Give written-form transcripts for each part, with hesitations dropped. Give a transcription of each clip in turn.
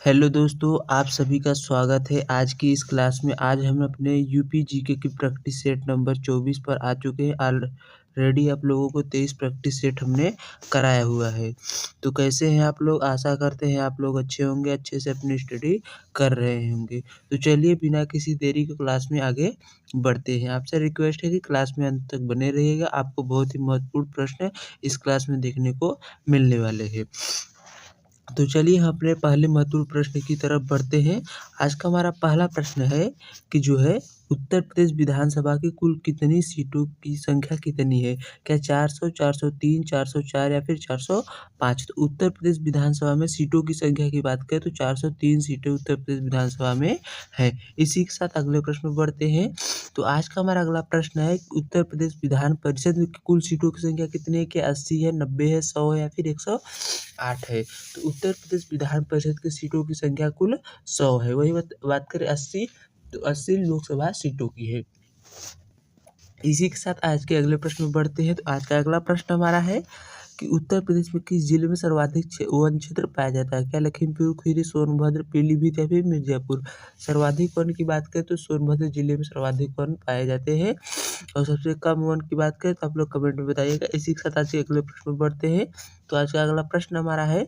Hello दोस्तों, आप सभी का स्वागत है आज की इस क्लास में। आज हम अपने यूपी जीके की प्रैक्टिस सेट नंबर 24 पर आ चुके हैं। ऑलरेडी आप लोगों को 23 प्रैक्टिस सेट हमने कराया हुआ है। तो कैसे हैं आप लोग? आशा करते हैं आप लोग अच्छे होंगे, अच्छे से अपनी स्टडी कर रहे होंगे। तो चलिए बिना किसी देरी के क्लास में आगे बढ़ते हैं। आपसे रिक्वेस्ट है कि क्लास में अंत तक बने रहिएगा। आपको बहुत ही महत्वपूर्ण प्रश्न इस क्लास में देखने को मिलने वाले हैं। तो चलिए हम अपने पहले महत्वपूर्ण प्रश्न की तरफ बढ़ते हैं। आज का हमारा पहला प्रश्न है कि जो है उत्तर प्रदेश विधानसभा की कुल कितनी सीटों की संख्या कितनी है? क्या 400, 403, 404 या फिर 405? तो उत्तर प्रदेश विधानसभा में सीटों की संख्या की बात करें तो 403 सीटें उत्तर प्रदेश विधानसभा में है। इसी के साथ अगले प्रश्न में बढ़ते हैं। तो आज का हमारा अगला प्रश्न है उत्तर प्रदेश विधान परिषद में कुल सीटों की संख्या कितनी है? क्या 80 है, 90 है, 100 है या फिर 108 है? तो उत्तर प्रदेश विधान परिषद की सीटों की संख्या कुल 100 है। वही बात करें 80 तो 80 लोकसभा सीटों की है। इसी के साथ आज के अगले प्रश्न में बढ़ते हैं। तो आज का अगला प्रश्न हमारा है कि उत्तर प्रदेश में किस जिले में सर्वाधिक वन क्षेत्र पाया जाता है? क्या लखीमपुर खीरी, सोनभद्र, पीलीभीत या फिर मिर्जापुर? सर्वाधिक वन की बात करें तो सोनभद्र जिले में सर्वाधिक वन पाए जाते हैं। और सबसे कम वन की बात करें तो आप लोग कमेंट में बताइएगा। इसी के साथ आज के अगले प्रश्न में बढ़ते हैं। तो आज का अगला प्रश्न हमारा है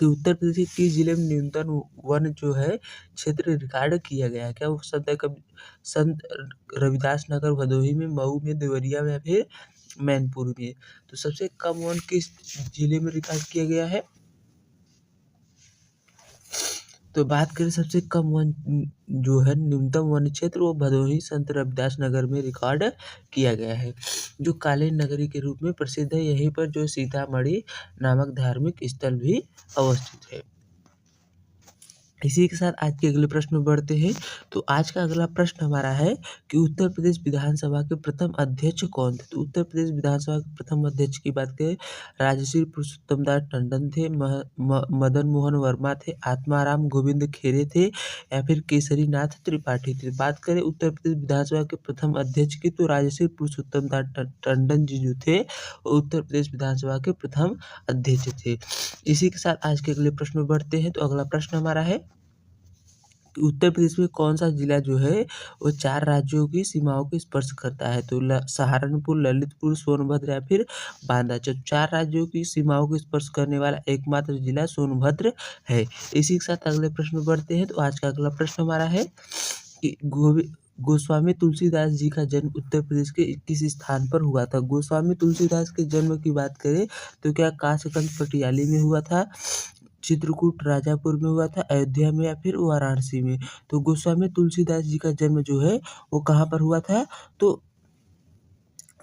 कि उत्तर प्रदेश के किस जिले में न्यूनतम वन जो है क्षेत्र रिकॉर्ड किया गया है? क्या वो संत रविदास नगर, भदोही में, मऊ में, देवरिया में या फिर मैनपुर में? तो सबसे कम वन किस जिले में रिकॉर्ड किया गया है? तो बात करें सबसे कम वन जो है न्यूनतम वन क्षेत्र वो भदोही संत रविदास नगर में रिकॉर्ड किया गया है, जो कालीन नगरी के रूप में प्रसिद्ध है। यहीं पर जो सीतामढ़ी नामक धार्मिक स्थल भी अवस्थित है। इसी के साथ आज के अगले प्रश्न में बढ़ते हैं। तो आज का अगला प्रश्न हमारा है कि उत्तर प्रदेश विधानसभा के प्रथम अध्यक्ष कौन थे? तो उत्तर प्रदेश विधानसभा के प्रथम अध्यक्ष की बात करें राजश्री पुरुषोत्तम दास टंडन थे, मदन मोहन वर्मा थे, आत्माराम गोविंद खेरे थे या फिर केसरी नाथ त्रिपाठी थे? बात करें उत्तर प्रदेश विधानसभा के प्रथम अध्यक्ष की तो राजश्री पुरुषोत्तम दास टंडन जी जो थे वो उत्तर प्रदेश विधानसभा के प्रथम अध्यक्ष थे। इसी के साथ आज के अगले प्रश्न में बढ़ते हैं। तो अगला प्रश्न हमारा है उत्तर प्रदेश में कौन सा जिला जो है वो 4 राज्यों की सीमाओं को स्पर्श करता है? तो सहारनपुर, ललितपुर, सोनभद्र या फिर बांदा? 4 राज्यों की सीमाओं को स्पर्श करने वाला एकमात्र जिला सोनभद्र है। इसी के साथ अगले प्रश्न में बढ़ते हैं। तो आज का अगला प्रश्न हमारा है कि गोस्वामी तुलसीदास जी का जन्म उत्तर प्रदेश के किस स्थान पर हुआ था? गोस्वामी तुलसीदास के जन्म की बात करें तो क्या कासगंज पटियाली में हुआ था, चित्रकूट राजापुर में हुआ था, अयोध्या में या फिर वाराणसी में? तो गोस्वामी तुलसीदास जी का जन्म जो है वो कहाँ पर हुआ था? तो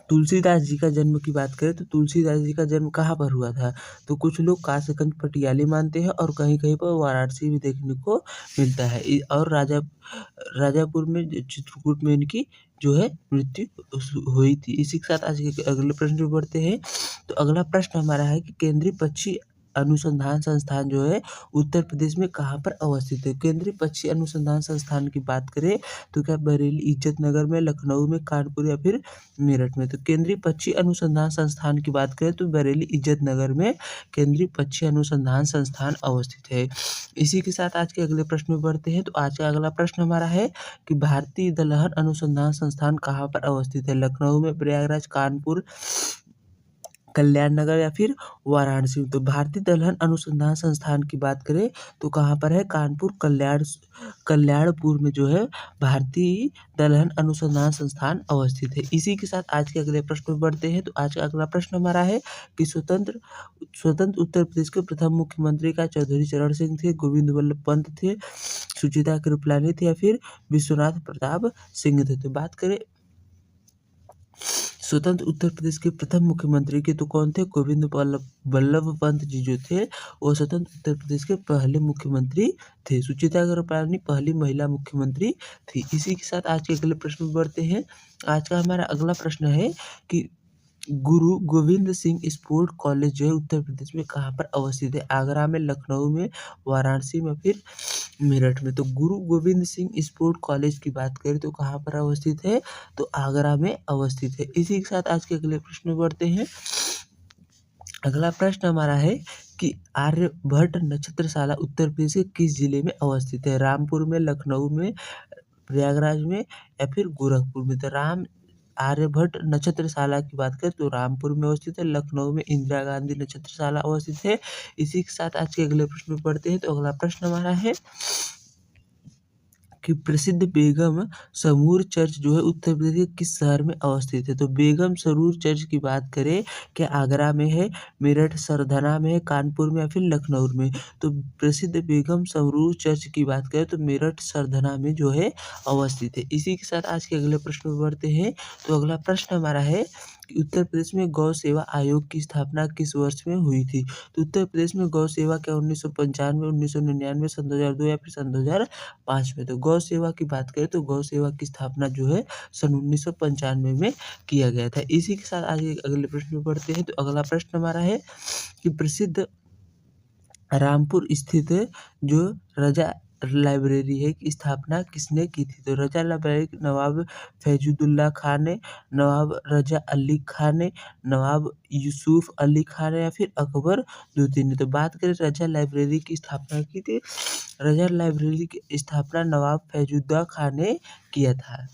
तुलसीदास जी का जन्म की बात करें तो तुलसीदास जी का जन्म कहाँ पर हुआ था? तो कुछ लोग कासगंज पटियाली मानते हैं और कहीं-कहीं पर वाराणसी भी देखने को मिलता है। और राजापुर में चित्रकूट में इनकी जो है मृत्यु हुई थी। इसी के साथ आज के अगले प्रश्न पे बढ़ते हैं। तो अगला प्रश्न हमारा है कि केंद्रीय पक्षी अनुसंधान संस्थान जो है उत्तर प्रदेश में कहाँ पर अवस्थित है? केंद्रीय पक्षी अनुसंधान संस्थान की बात करें तो क्या बरेली, इज्जतनगर में, लखनऊ में, कानपुर या फिर मेरठ में? तो केंद्रीय पक्षी अनुसंधान संस्थान की बात करें तो बरेली, इज्जतनगर में केंद्रीय पक्षी अनुसंधान संस्थान अवस्थित है। इसी के साथ आज के अगले प्रश्न में बढ़ते हैं। तो आज का अगला प्रश्न हमारा है कि भारतीय दलहन अनुसंधान संस्थान कहाँ पर अवस्थित है? लखनऊ में, प्रयागराज, कानपुर, कल्याण नगर या फिर वाराणसी में? तो भारतीय दलहन अनुसंधान संस्थान की बात करें तो कहाँ पर है? कानपुर, कल्याणपुर में जो है भारतीय दलहन अनुसंधान संस्थान अवस्थित है। इसी के साथ आज के अगले प्रश्न में बढ़ते हैं। तो आज का अगला प्रश्न हमारा है कि स्वतंत्र उत्तर प्रदेश के प्रथम मुख्यमंत्री का चौधरी चरण सिंह थे, गोविंद वल्लभ पंत थे, सुचेता कृपलानी थे या फिर विश्वनाथ प्रताप सिंह थे? तो बात करें स्वतंत्र उत्तर प्रदेश के प्रथम मुख्यमंत्री के तो कौन थे? गोविंद वल्लभ पंत जी जो थे वो स्वतंत्र उत्तर प्रदेश के पहले मुख्यमंत्री थे। सुचेता कृपलानी पहली महिला मुख्यमंत्री थी। इसी के साथ आज के अगले प्रश्न में बढ़ते हैं। आज का हमारा अगला प्रश्न है कि गुरु गोविंद सिंह स्पोर्ट कॉलेज जो है उत्तर प्रदेश में कहाँ पर अवस्थित है? आगरा में, लखनऊ में, वाराणसी में फिर मेरठ में? तो गुरु गोविंद सिंह स्पोर्ट कॉलेज की बात करें तो कहाँ पर अवस्थित है? तो आगरा में अवस्थित है। इसी के साथ आज के अगले प्रश्न में बढ़ते हैं। अगला प्रश्न हमारा है कि आर्यभट्ट नक्षत्रशाला उत्तर प्रदेश के किस जिले में अवस्थित है? रामपुर में, लखनऊ में, प्रयागराज में या फिर गोरखपुर में? तो आर्यभट्ट नक्षत्रशाला की बात करें तो रामपुर में अवस्थित है, लखनऊ में इंदिरा गांधी नक्षत्रशाला अवस्थित है। इसी के साथ आज के अगले प्रश्न में पढ़ते हैं। तो अगला प्रश्न हमारा है कि प्रसिद्ध बेगम समूर चर्च जो है उत्तर प्रदेश के किस शहर में अवस्थित है? तो बेगम सरूर चर्च की बात करें, क्या आगरा में है, मेरठ सरधना में है, कानपुर में या फिर लखनऊ में? तो प्रसिद्ध बेगम सरूर चर्च की बात करें तो मेरठ सरधना में जो है अवस्थित है। इसी के साथ आज के अगले प्रश्न में बढ़ते हैं। तो अगला प्रश्न हमारा है कि उत्तर प्रदेश में गौ सेवा आयोग की स्थापना किस वर्ष में हुई थी? तो उत्तर प्रदेश में गौ सेवा क्या 1995, 1999, सन 2002 या फिर सन 2005 में? तो गौ सेवा की बात करें तो गौ सेवा की स्थापना जो है सन 1995 में किया गया था। इसी के साथ आगे अगले प्रश्न में बढ़ते हैं। तो अगला प्रश्न हमारा है कि प्रसिद्ध रामपुर स्थित जो रजा लाइब्रेरी है की स्थापना किसने की थी? तो रजा लाइब्रेरी नवाब फैजुद्दौला खान ने, नवाब रजा अली खान ने, नवाब यूसुफ अली खान ने या फिर अकबर द्वितीय ने? तो बात करें रजा लाइब्रेरी की स्थापना की थी, रजा लाइब्रेरी की स्थापना नवाब फैजुद्दौला खान ने किया था।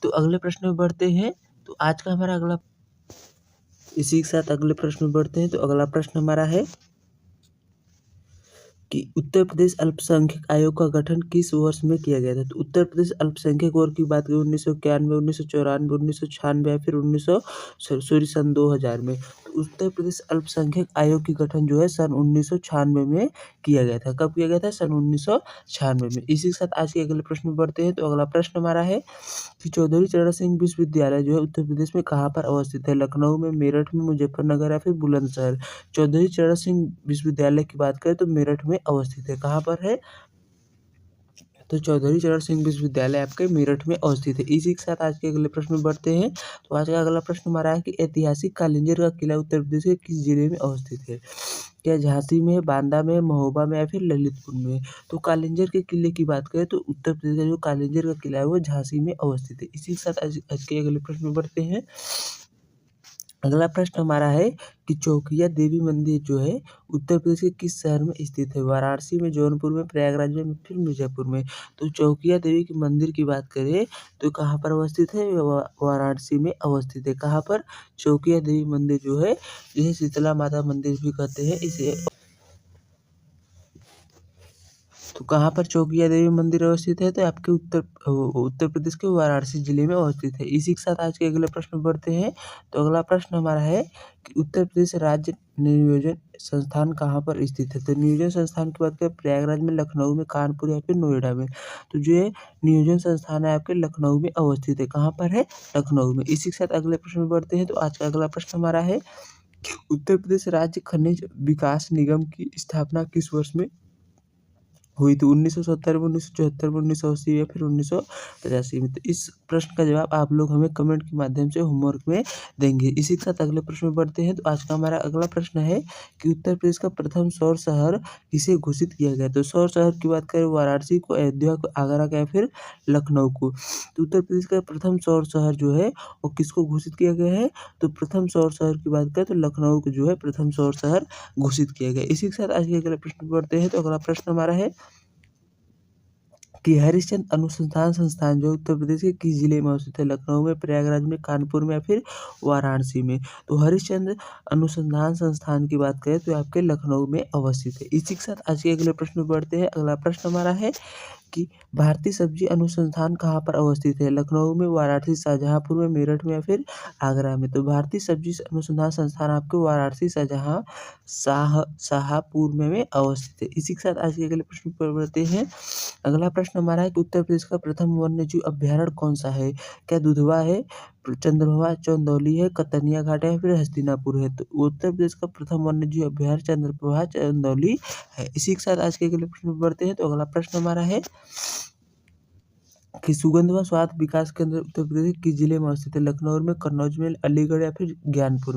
तो अगले प्रश्न में बढ़ते हैं। तो आज का हमारा अगला, इसी के साथ अगले प्रश्न में बढ़ते हैं। तो अगला प्रश्न हमारा है कि उत्तर प्रदेश अल्पसंख्यक आयोग का गठन किस वर्ष में किया गया था? तो उत्तर प्रदेश अल्पसंख्यक वर्ग की बात करें 1991, 1994, 1996 या फिर सन 2000 में? तो उत्तर प्रदेश अल्पसंख्यक आयोग की गठन जो है सन 1996 में किया गया था। कब किया गया था? सन 1996 में। इसी के साथ आज के अगले प्रश्न में बढ़ते हैं। तो अगला प्रश्न हमारा है कि चौधरी चरण सिंह विश्वविद्यालय जो है उत्तर प्रदेश में कहाँ पर अवस्थित है? लखनऊ में, मेरठ में, मुजफ्फरनगर या फिर बुलंदशहर? चौधरी चरण सिंह विश्वविद्यालय की बात करें तो मेरठ में अवस्थित है। कहाँ पर है? तो चौधरी चरण सिंह विश्वविद्यालय आपके मेरठ में अवस्थित है। इसी के साथ आज के अगले प्रश्न में बढ़ते हैं। तो आज का अगला प्रश्न हमारा है कि ऐतिहासिक कालिंजर का किला उत्तर प्रदेश के किस जिले में अवस्थित है? क्या झांसी में, बांदा में, महोबा में या फिर ललितपुर में? तो कालिंजर के किले की बात करें तो उत्तर प्रदेश का जो कालिंजर का किला है वो झांसी में अवस्थित है। इसी के साथ आज के अगले प्रश्न में बढ़ते हैं। अगला प्रश्न हमारा है कि चौकिया देवी मंदिर जो है उत्तर प्रदेश के किस शहर में स्थित है? वाराणसी में, जौनपुर में, प्रयागराज में, फिर मिर्जापुर में? तो चौकिया देवी के मंदिर की बात करें तो कहाँ पर अवस्थित है? वाराणसी में अवस्थित है। कहाँ पर? चौकिया देवी मंदिर जो है, जिसे शीतला माता मंदिर भी कहते हैं, इसे तो कहाँ पर चौकिया देवी मंदिर अवस्थित है? तो आपके उत्तर प्रदेश के वाराणसी जिले में अवस्थित है। इसी के साथ आज के अगले प्रश्न में बढ़ते हैं। तो अगला प्रश्न हमारा है कि उत्तर प्रदेश राज्य नियोजन संस्थान कहाँ पर स्थित है? तो नियोजन संस्थान की बात करें प्रयागराज में, लखनऊ में, कानपुर या फिर नोएडा में? तो जो है नियोजन संस्थान है आपके लखनऊ में अवस्थित है। कहाँ पर है? लखनऊ में। इसी के साथ अगले प्रश्न में बढ़ते हैं। तो आज का अगला प्रश्न हमारा है कि उत्तर प्रदेश राज्य खनिज विकास निगम की स्थापना किस वर्ष में हुई थी? 1970 में, 1974 में, 1980 या फिर 1985 में? तो इस प्रश्न का जवाब आप लोग हमें कमेंट के माध्यम से होमवर्क में देंगे। इसी के साथ अगले प्रश्न में बढ़ते हैं। तो आज का हमारा अगला प्रश्न है कि उत्तर प्रदेश का प्रथम सौर शहर किसे घोषित किया गया? तो सौर शहर की बात करें वाराणसी को, अयोध्या को, आगरा का या फिर लखनऊ को? तो उत्तर प्रदेश का प्रथम सौर शहर जो है वो किसको घोषित किया गया है? तो प्रथम सौर शहर की बात करें तो लखनऊ को जो है प्रथम सौर शहर घोषित किया गया। इसी के साथ आज के अगले प्रश्न में बढ़ते हैं। तो अगला प्रश्न हमारा है कि हरिश्चंद्र अनुसंधान संस्थान जो उत्तर प्रदेश के किस जिले में अवस्थित है? लखनऊ में, प्रयागराज में, कानपुर में या फिर वाराणसी में? तो हरिश्चंद्र अनुसंधान संस्थान की बात करें तो आपके लखनऊ में अवस्थित है। इसी के साथ आज के अगले प्रश्न में बढ़ते हैं। अगला प्रश्न हमारा है कि भारतीय सब्जी अनुसंधान कहाँ पर अवस्थित है? लखनऊ में, वाराणसी, शाहजहांपुर में, मेरठ में या फिर आगरा में? तो भारतीय सब्जी अनुसंधान संस्थान आपके वाराणसी, शाहपुर में अवस्थित है। इसी के साथ आज के अगले प्रश्न पर बढ़ते हैं। अगला प्रश्न हमारा है कि उत्तर प्रदेश का प्रथम वन्यजीव अभ्यारण्य कौन सा है? क्या दुधवा है, चंद्रप्रभा चंदौली है, कतनिया घाट है, फिर हस्तिनापुर है? तो उत्तर प्रदेश का प्रथम वन्यजीव अभ्यारण्य चंद्रप्रभा चंदौली है। इसी के साथ आज के अगले प्रश्न में बढ़ते हैं। तो अगला प्रश्न हमारा है कि सुगंध व स्वाद विकास केंद्र उत्तर प्रदेश के किस जिले में अवस्थित है? लखनऊ में, कन्नौज में, अलीगढ़ या फिर जौनपुर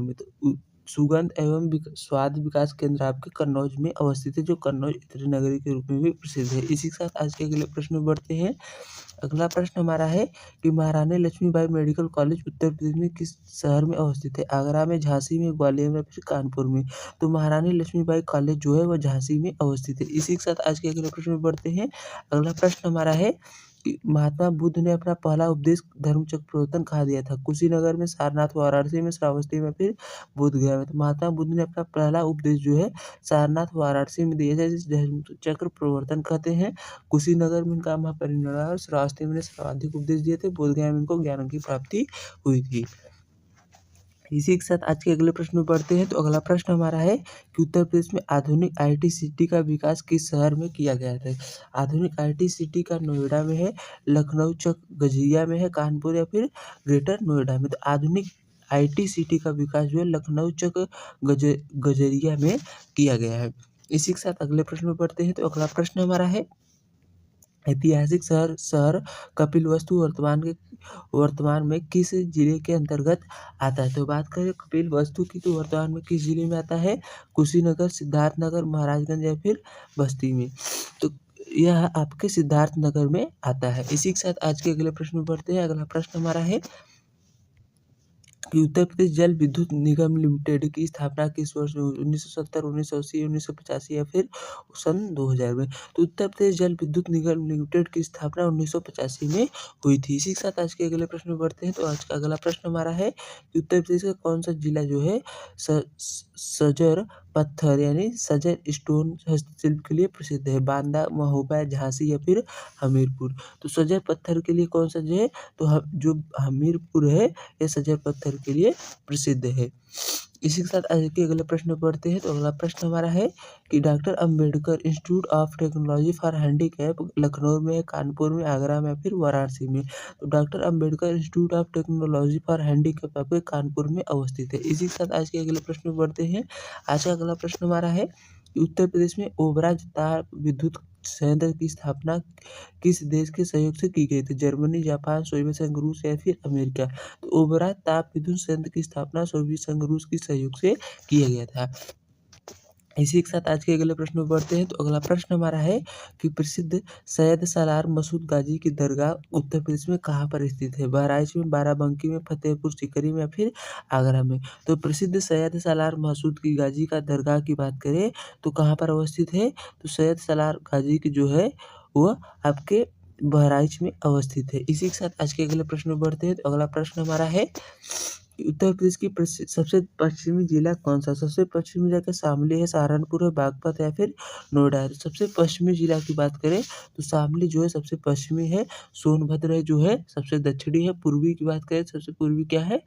में? तो सुगंध एवं स्वाद विकास केंद्र आपके कन्नौज में अवस्थित है, जो कन्नौज इत्र नगरी के रूप में भी प्रसिद्ध है। इसी के साथ आज के अगले प्रश्न में बढ़ते हैं। अगला प्रश्न हमारा है कि महारानी लक्ष्मीबाई मेडिकल कॉलेज उत्तर प्रदेश में किस शहर में अवस्थित है? आगरा में, झांसी में, ग्वालियर में, फिर कानपुर में। तो महारानी लक्ष्मीबाई कॉलेज जो है वह झांसी में अवस्थित है। इसी के साथ आज के अगले प्रश्न में बढ़ते हैं। अगला प्रश्न हमारा है कि महात्मा बुद्ध ने अपना पहला उपदेश धर्मचक्र प्रवर्तन कहाँ दिया था? कुशीनगर में, सारनाथ, वाराणसी में, श्रावस्ती में, फिर बोधगया में। तो महात्मा बुद्ध ने अपना पहला उपदेश जो है सारनाथ, वाराणसी में दिया था, जिसे धर्मचक्र प्रवर्तन कहते हैं। कुशीनगर में इनका महापरिनिर्वाण, श्रावस्ती में सर्वाधिक उपदेश दिए थे, बोधगया में इनको ज्ञान की प्राप्ति हुई थी। इसी के साथ आज के अगले प्रश्न में बढ़ते हैं। तो अगला प्रश्न हमारा है कि उत्तर प्रदेश में आधुनिक आईटी सिटी का विकास किस शहर में किया गया था? आधुनिक आईटी सिटी का नोएडा में है, लखनऊ चक गजिया में है, कानपुर या फिर ग्रेटर नोएडा में। तो आधुनिक आईटी सिटी का विकास जो है लखनऊ चक गजरिया में किया गया है। इसी के साथ अगले प्रश्न में बढ़ते हैं। तो अगला प्रश्न हमारा है ऐतिहासिक शहर कपिलवस्तु वर्तमान में किस जिले के अंतर्गत आता है? तो बात करें कपिलवस्तु की, तो वर्तमान में किस जिले में आता है? कुशीनगर, सिद्धार्थनगर, महाराजगंज या फिर बस्ती में। तो यह आपके सिद्धार्थनगर में आता है। इसी के साथ आज के अगले प्रश्न में बढ़ते हैं। अगला प्रश्न हमारा है कि उत्तर प्रदेश जल विद्युत निगम लिमिटेड की स्थापना किस वर्ष में हुई? 1970, 1980, 1985 या फिर सन 2000 में। तो उत्तर प्रदेश जल विद्युत निगम लिमिटेड की स्थापना 1985 में हुई थी। इसी के साथ आज के अगले प्रश्न में बढ़ते हैं। तो आज का अगला प्रश्न हमारा है कि उत्तर प्रदेश का कौन सा जिला जो है सजर पत्थर यानी सजर स्टोन हस्तशिल्प के लिए प्रसिद्ध है? बांदा, महोबा, झांसी या फिर हमीरपुर। तो सजर पत्थर के लिए कौन सा जो है, तो जो हमीरपुर है ये सजर पत्थर के लिए प्रसिद्ध है। इसी के साथ आज के अगले प्रश्न में पढ़ते हैं। तो अगला प्रश्न हमारा है कि doctor Ambedkar institute of technology for handicap Lucknow में, कानपुर में, आगरा में, फिर वाराणसी में। तो doctor Ambedkar institute of technology for handicap आपके कानपुर में अवस्थित है। इसी के साथ आज के अगले प्रश्न में बढ़ते हैं। आज का अगला प्रश्न हमारा है कि उत्तर प्रदेश में ओबराज ताप विद्युत संयंत्र की स्थापना किस देश के सहयोग से की गई थी? जर्मनी, जापान, सोवियत संघ, रूस या फिर अमेरिका। तो ओबराज ताप विद्युत संयंत्र की स्थापना सोवियत संघ, रूस के सहयोग से किया गया था। इसी के साथ आज के अगले प्रश्न में बढ़ते हैं। तो अगला प्रश्न हमारा है कि प्रसिद्ध सैयद सालार मसूद गाजी की दरगाह उत्तर प्रदेश में कहाँ पर स्थित है? बहराइच में, बाराबंकी में, फतेहपुर सीकरी में या फिर आगरा में। तो प्रसिद्ध सैयद सालार मसूद की गाजी का दरगाह की बात करें तो कहाँ पर अवस्थित है? तो सैयद सालार गाजी की जो है वह आपके बहराइच में अवस्थित है। इसी के साथ आज के अगले प्रश्न में बढ़ते हैं। तो अगला प्रश्न हमारा है उत्तर प्रदेश की सबसे पश्चिमी जिला कौन सा? सबसे पश्चिमी जिला शामली है, सहारनपुर है, बागपत है, फिर नोएडा है। सबसे पश्चिमी जिला की बात करें तो शामली जो है सबसे पश्चिमी है, सोनभद्र जो है सबसे दक्षिणी है, पूर्वी की बात करें सबसे पूर्वी क्या है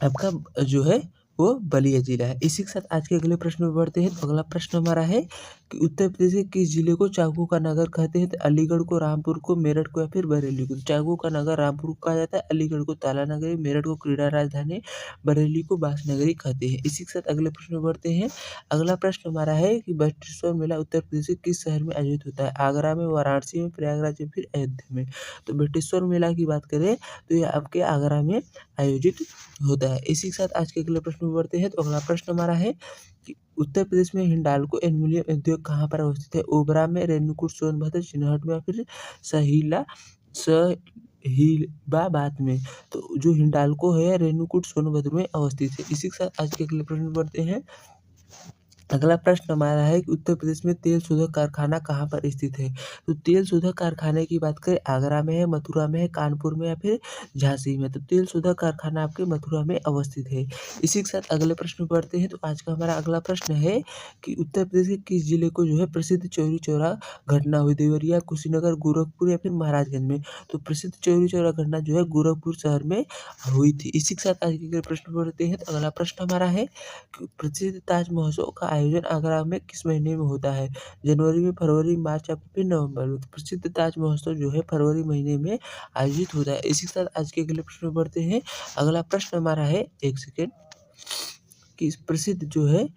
आपका जो है वो बलिया जिला है। इसी के साथ आज के अगले प्रश्न में बढ़ते हैं। तो अगला प्रश्न हमारा है कि उत्तर प्रदेश के किस जिले को चाकू का नगर कहते हैं? तो अलीगढ़ को, रामपुर को, मेरठ को या फिर बरेली को। चाकू का नगर रामपुर को कहा जाता है, अलीगढ़ को ताला नगरी, मेरठ को क्रीड़ा राजधानी, बरेली को बांस नगरी कहते हैं। इसी के साथ अगले प्रश्न में बढ़ते हैं। अगला प्रश्न हमारा है कि बटेश्वर मेला उत्तर प्रदेश के किस शहर में आयोजित होता है? आगरा में, वाराणसी में, प्रयागराज में, फिर अयोध्या में। तो बटेश्वर मेला की बात करें तो ये आपके आगरा में आयोजित होता है। इसी के साथ आज के अगले प्रश्न में बढ़ते हैं। तो अगला प्रश्न हमारा है कि उत्तर प्रदेश में हिंडाल्को एल्युमिनियम उद्योग कहाँ पर अवस्थित है? ओबरा में, रेणुकूट, सोनभद्र, चिनहट में या फिर सहीलाबाद में। तो जो हिंडाल्को है रेणुकूट, सोनभद्र में अवस्थित है। इसी के साथ आज के अगले प्रश्न में बढ़ते हैं। अगला प्रश्न हमारा है कि उत्तर प्रदेश में तेल शोधक कारखाना कहाँ पर स्थित है? तो तेल शोधक कारखाने की बात करें आगरा में है, मथुरा में है, कानपुर में या फिर झांसी में। तो तेल शोधक कारखाना आपके मथुरा में अवस्थित है। इसी के साथ अगले प्रश्न में बढ़ते हैं। तो आज का हमारा अगला प्रश्न है कि उत्तर प्रदेश के किस जिले को जो है प्रसिद्ध चौरी चौरा घटना हुई? देवरिया, कुशीनगर, गोरखपुर या फिर महाराजगंज में। तो प्रसिद्ध चौरी चौरा घटना जो है गोरखपुर शहर में हुई थी। इसी के साथ आज के अगले प्रश्न में बढ़ते हैं। तो अगला प्रश्न हमारा है कि प्रसिद्ध ताज महोत्सव का आयोजन आगरा में किस महीने में होता है? जनवरी में, फरवरी, मार्च या फिर नवंबर में। तो प्रसिद्ध ताज महोत्सव जो है फरवरी महीने में आयोजित होता है। इसी के साथ आज के अगले प्रश्न में बढ़ते हैं। अगला प्रश्न हमारा है, एक सेकेंड, कि प्रसिद्ध जो है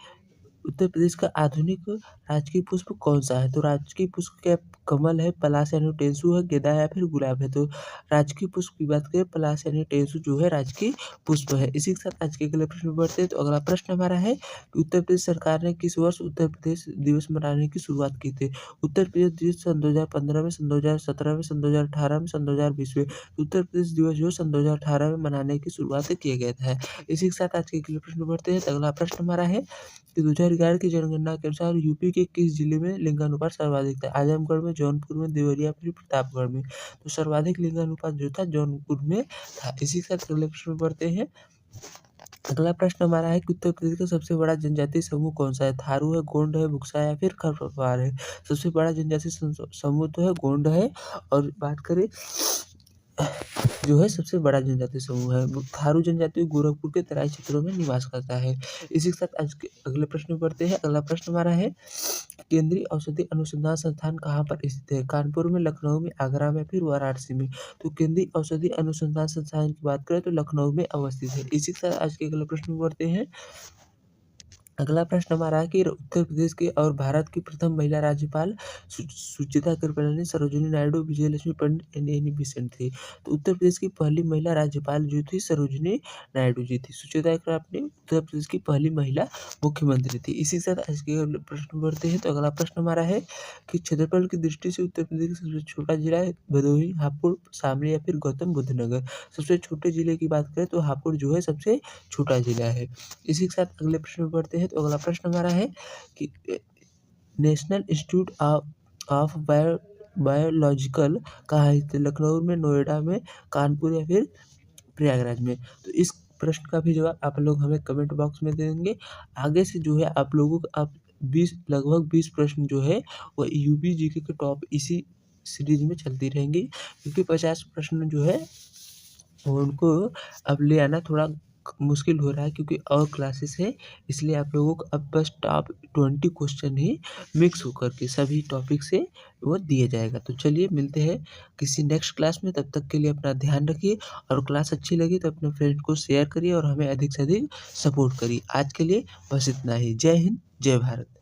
उत्तर प्रदेश का आधुनिक राजकीय पुष्प कौन-सा है? तो राजकीय पुष्प क्या कमल है, पलाश यानी टेंसु है, गेंदा है या फिर गुलाब है? तो राजकीय पुष्प की बात करें पलाश यानी टेंसु जो है राजकीय पुष्प है। इसी के साथ आज के अगले प्रश्न में बढ़ते हैं। तो अगला प्रश्न हमारा है कि उत्तर प्रदेश सरकार ने किस वर्ष उत्तर प्रदेश दिवस मनाने की शुरुआत की थी? उत्तर प्रदेश दिवस सन 2015 में, सन 2017 में, सन 2018 में, सन 2020 में। उत्तर प्रदेश दिवस जो सन 2018 में मनाने की शुरुआत किया गया था। इसी के साथ आज के अगले प्रश्न में बढ़ते हैं। तो अगला प्रश्न हमारा है कि 2011 की जनगणना के अनुसार यूपी के किस जिले में लिंगानुपात सर्वाधिक था? आजमगढ़ में, जौनपुर में, देवरिया फिर प्रतापगढ़ में। तो सर्वाधिक लिंगानुपात जो था जौनपुर में था। इसी के साथ अगले प्रश्न में बढ़ते हैं। अगला प्रश्न हमारा है कि उत्तर प्रदेश का सबसे बड़ा जनजातीय समूह कौन-सा है? थारू है, गोंड है, बुक्सा या फिर खरपतवार है? सबसे बड़ा जनजातीय समूह तो है गोंड है। और बात करें जो है सबसे बड़ा जनजातीय समूह है। वो थारू जनजाति गोरखपुर के तराई क्षेत्रों में निवास करता है। इसी के साथ आज के अगले प्रश्न में बढ़ते हैं। अगला प्रश्न हमारा है केंद्रीय औषधि अनुसंधान संस्थान कहाँ पर स्थित है? कानपुर में, लखनऊ में, आगरा में फिर वाराणसी में। तो केंद्रीय औषधि अनुसंधान संस्थान की बात करें तो लखनऊ में अवस्थित है। इसी के साथ आज के अगले प्रश्न में बढ़ते हैं। अगला प्रश्न हमारा है कि उत्तर प्रदेश के और भारत की प्रथम महिला राज्यपाल सुचेता कृपलानी, सरोजिनी नायडू, विजयलक्ष्मी पंडित एंड एनी बेसेंट थी। तो उत्तर प्रदेश की पहली महिला राज्यपाल जो थी सरोजिनी नायडू जी थी। सुचेता कृपलानी उत्तर प्रदेश की पहली महिला मुख्यमंत्री थी। इसी के साथ आज के अगले प्रश्न बढ़ते हैं। तो अगला प्रश्न हमारा है कि क्षेत्रफल की दृष्टि से उत्तर प्रदेश का सबसे छोटा जिला है भदोही, हापुड़, शामली या फिर गौतम बुद्ध नगर। सबसे छोटे जिले की बात करें तो हापुड़ जो है सबसे छोटा जिला है। इसी के साथ अगले प्रश्न में बढ़ते हैं। तो अगला प्रश्न हमारा है कि नेशनल इंस्टीट्यूट ऑफ बायोलॉजिकल कहाँ है? लखनऊ में, नोएडा में, कानपुर या फिर प्रयागराज में। तो इस प्रश्न का भी जवाब आप लोग हमें कमेंट बॉक्स में दे देंगे। आगे से जो है आप लोगों को अब 20 लगभग 20 प्रश्न जो है वो यूपी जीके के टॉप इसी सीरीज में चलती रहेंगी, क्योंकि 50 प्रश्न जो है उनको अब ले आना थोड़ा मुश्किल हो रहा है, क्योंकि और क्लासेस है। इसलिए आप लोगों को अब बस टॉप 20 क्वेश्चन ही मिक्स होकर के सभी टॉपिक से वो दिया जाएगा। तो चलिए मिलते हैं किसी नेक्स्ट क्लास में। तब तक के लिए अपना ध्यान रखिए, और क्लास अच्छी लगी तो अपने फ्रेंड को शेयर करिए और हमें अधिक से अधिक सपोर्ट करिए। आज के लिए बस इतना ही। जय हिंद, जय भारत।